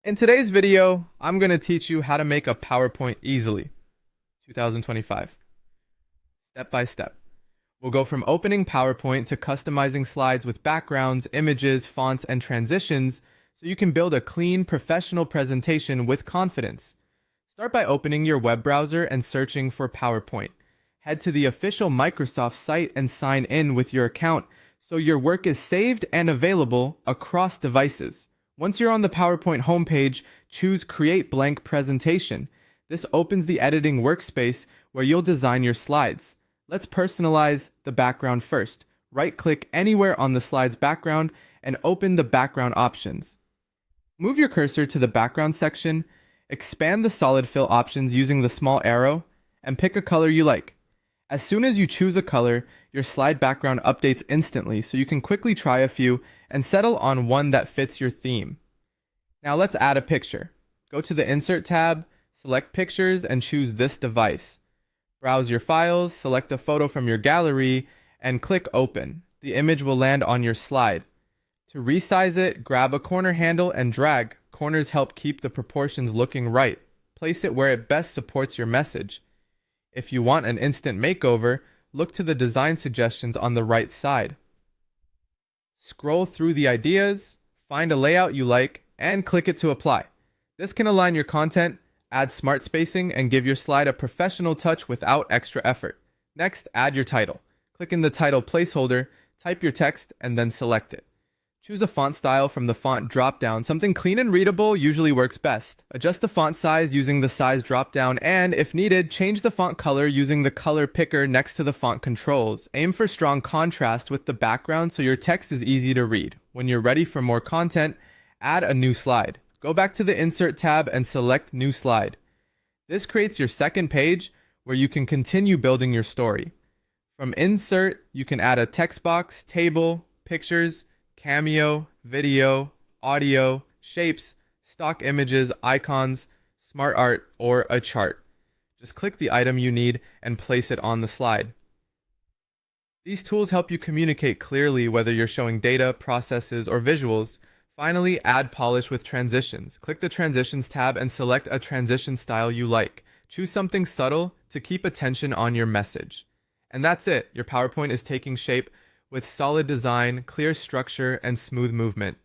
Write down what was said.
In today's video, I'm going to teach you how to make a PowerPoint easily. 2025. Step by step. We'll go from opening PowerPoint to customizing slides with backgrounds, images, fonts, and transitions so you can build a clean, professional presentation with confidence. Start by opening your web browser and searching for PowerPoint. Head to the official Microsoft site and sign in with your account so your work is saved and available across devices. Once you're on the PowerPoint homepage, choose Create Blank Presentation. This opens the editing workspace where you'll design your slides. Let's personalize the background first. Right-click anywhere on the slide's background and open the background options. Move your cursor to the background section, expand the solid fill options using the small arrow, and pick a color you like. As soon as you choose a color, your slide background updates instantly so you can quickly try a few and settle on one that fits your theme. Now let's add a picture. Go to the Insert tab, select Pictures, and choose this device. Browse your files, select a photo from your gallery, and click Open. The image will land on your slide. To resize it, grab a corner handle and drag. Corners help keep the proportions looking right. Place it where it best supports your message. If you want an instant makeover, look to the design suggestions on the right side. Scroll through the ideas, find a layout you like, and click it to apply. This can align your content, add smart spacing, and give your slide a professional touch without extra effort. Next, add your title. Click in the title placeholder, type your text, and then select it. Choose a font style from the font drop-down. Something clean and readable usually works best. Adjust the font size using the size drop-down, and, if needed, change the font color using the color picker next to the font controls. Aim for strong contrast with the background so your text is easy to read. When you're ready for more content, add a new slide. Go back to the Insert tab and select New Slide. This creates your second page where you can continue building your story. From Insert, you can add a text box, table, pictures, cameo, video, audio, shapes, stock images, icons, smart art, or a chart. Just click the item you need and place it on the slide. These tools help you communicate clearly whether you're showing data, processes, or visuals. Finally, add polish with transitions. Click the Transitions tab and select a transition style you like. Choose something subtle to keep attention on your message. And that's it. Your PowerPoint is taking shape with solid design, clear structure, and smooth movement.